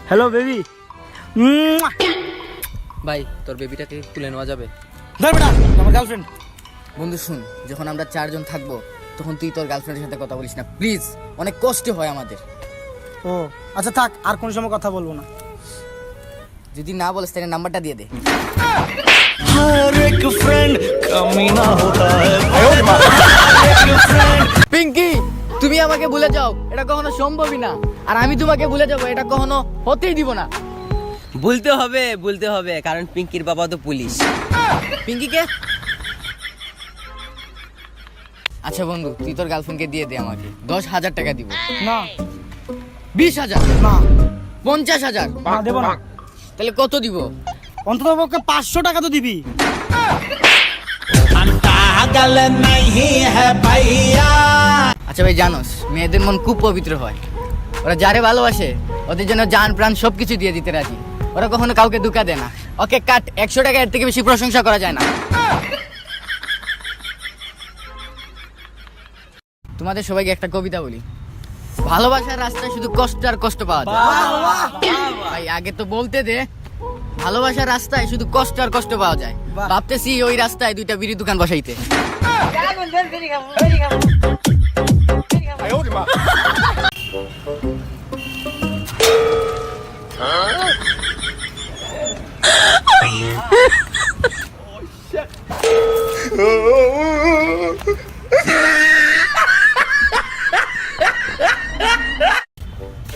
Hello baby. ভাই তোর বেবিটাকে তুলে নেওয়া যাবে? ধর বেটা, আমার গার্লফ্রেন্ড। বন্ধু শুন, যখন আমরা 4 জন থাকবো তখন তুই তোর গার্লফ্রেন্ডের সাথে কথা বলিস না প্লিজ, অনেক কষ্ট হয় আমাদের। ও আচ্ছা থাক, আর কোন সময় কথা বলবো না। যদি না বলিস তাহলে নাম্বারটা দিয়ে দে। हर एक फ्रेंड कमी ना होता है। পিঙ্কি, তুমি আমাকে ভুলে যাও, এটা কখনো সম্ভবই না। আর আমি তোমাকে ভুলে যাবো, এটা কখনো হতেই দিব না। বলতে হবে কারণ পিঙ্কির বাবা তো পুলিশ। পিঙ্কিকে আচ্ছা বন্ধু, তুই তোর গার্লফ্রেন্ডকে দিয়ে দে, আমাকে 10,000 টাকা দিব। না 20,000 না 50,000? না, দেবো না। তাহলে কত দিব? অন্তত পক্ষে 500 টাকা তো দিবি। আচ্ছা ভাই, জানোস মেয়েদের মন খুব পবিত্র হয়, ওরা যারে ভালোবাসে ওদের জন্য জান প্রাণ সবকিছু দিয়ে দিতে রাজি। ওরা কখনো কাউকে ধোঁকা দেয় না। ওকে কাট, 100 টাকা, এর থেকে বেশি প্রশংসা করা যায় না। তোমাদের সবাইকে একটা কবিতা বলি। ভালোবাসার রাস্তায় শুধু কষ্ট আর কষ্ট পাওয়া যায়। ভাই আগে তো বলতে দে। ভালোবাসার রাস্তায় শুধু কষ্ট আর কষ্ট পাওয়া যায়। ভাবতেছি ওই রাস্তায় 2টা বিড়ি দোকান বসাইতে।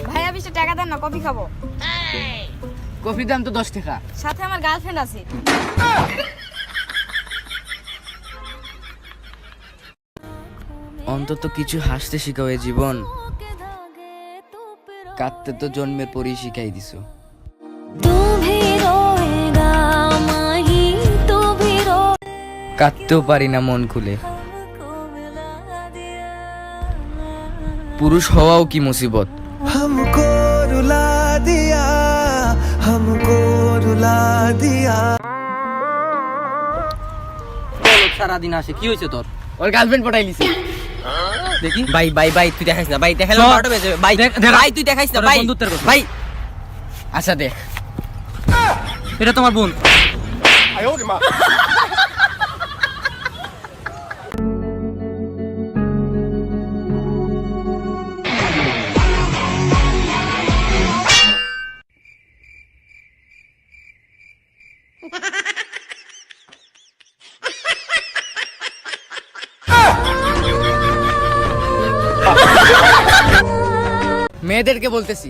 ভাইয়া 20 টাকা দেন না, কফি খাবো। কফির দাম তো 10 টাকা। সাথে আমার গার্লফ্রেন্ড আছে। অন্তত কিছু হাসতে শিখাও এ জীবন, কাঁদতে তো জন্মের পরই শিখাই দিছো। কাঁদতেও পারি না মন খুলে, পুরুষ হওয়াও কি মুসিবত। हमको रुला दिया, हमको रुला दिया। সারাদিন আসে, কি হয়েছে তোর? ওর গার্লফ্রেন্ড পটাই লিছি। দেখি ভাই তুই দেখাইস না ভাই, দেখালে 12টা বেজে যাবে ভাই তুই দেখাইস না ভাই ভাই। আচ্ছা দেখ, এটা তোমার বোন। মেয়েদেরকে বলতেছি,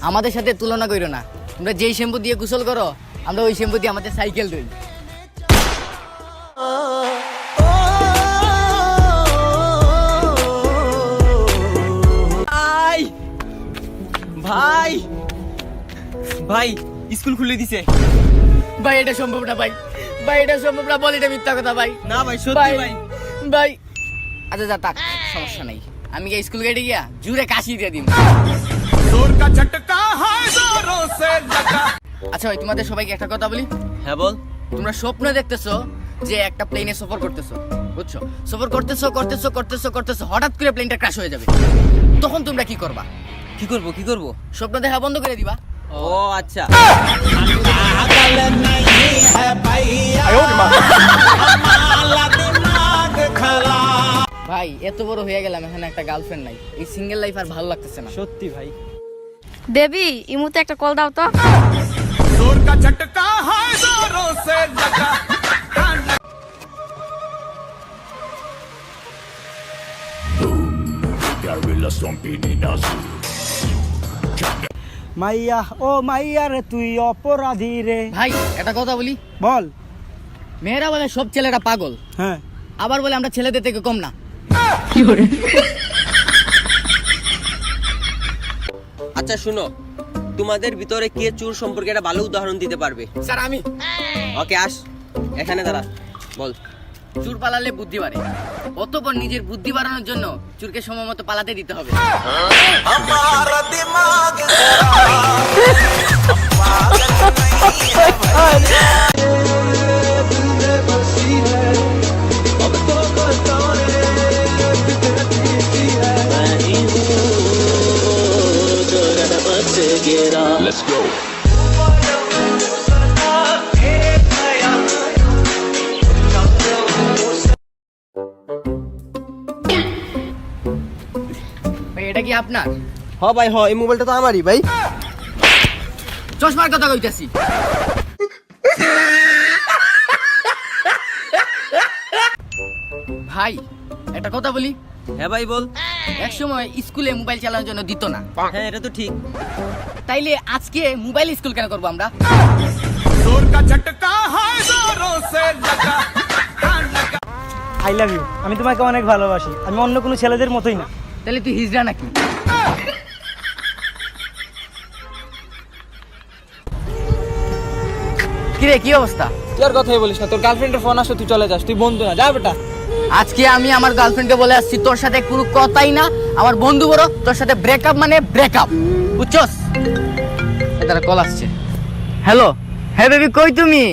আমাদের সাথে তুলনা করো না। তোমরা যেই শ্যাম্পু দিয়ে গোসল করো, আমরা ওই শ্যাম্পু দিয়ে আমাদের সাইকেল ধুই। ভাই ভাই স্কুল খুলে দিছে। ভাই এটা সম্ভব না ভাই, ভাই এটা সম্ভব না, বল এটা মিথ্যা কথা ভাই। না ভাই সত্যি ভাই। ভাই আচ্ছা যা থাক, সমস্যা নাই। আমি গিয়ে স্কুল গেটে গিয়া জুড়ে কাশি দিয়ে দিন। আচ্ছা ভাই, তোমাদের সবাইকে একটা কথা বলি। হ্যাঁ বল। তোমরা স্বপ্ন দেখতেছো যে একটা প্লেনে সফর করতেছো, বুঝছো? সফর করতেছো, হঠাৎ করে প্লেনটা ক্র্যাশ হয়ে যাবে। তখন তোমরা কি করবা? কি করব? স্বপ্ন দেখা বন্ধ করে দিবা। ও আচ্ছা। ভাই এত বড় হয়ে গেলাম, এখানে একটা গার্লফ্রেন্ড নাই। এই সিঙ্গেল লাইফ আর ভালো লাগতেছে না। সত্যি ভাই। বেবি ইমুতে একটা কল দাও তো। মাইয়া ও মাইয়া রে তুই অপরাধী রে। ভাই একটা কথা বলি, বল। মেয়েরা বলে সব ছেলেরা পাগল, হ্যাঁ আবার বলে আমরা ছেলেদের থেকে কম না। আচ্ছা শুনো, তোমাদের ভিতরে কে চোর সম্পর্কে একটা ভালো উদাহরণ দিতে পারবে? স্যার আমি। ওকে আস, এখানে দাঁড়া, বল। চুর পালালে বুদ্ধি বাড়ে, অতঃপর নিজের বুদ্ধি বাড়ানোর জন্য চুরকে সময় মতো পালাতে দিতে হবে। गया तेरा लेट्स गो ভাই এটা কি আপনার? হ ভাই হ, এই মোবাইলটা তো আমারই ভাই। চশমার কথা কইতাছি। ভাই একটা কথা বলি, হ্যাঁ ভাই বল। এক সময় স্কুলে মোবাইল চালানোর জন্য দিত না, হ্যাঁ এটা তো ঠিক। তাইলে আজকে মোবাইল স্কুল কেন করবো আমরা? আই লাভ ইউ, আমি তোমাকে অনেক ভালোবাসি, আমি অন্য কোনো ছেলেদের মতোই না। তাহলে তুই হিজড়া নাকি? কিরে কি অবস্থা? তুই আর কথাই বলিস না, তোর গার্লফ্রেন্ডের ফোন আসো, তুই চলে যাস, তুই বন্ধু না, যা বেটা। আজকে আমি আমার গার্লফ্রেন্ডকে বলে আসছি তোর সাথে কোনো কথাই না, আমার বন্ধু বড়, তোর সাথে ব্রেকআপ মানে ব্রেকআপ, বুঝছস? এটা কল আসছে। হ্যালো, হ্যাঁ বেবি কই তুমি?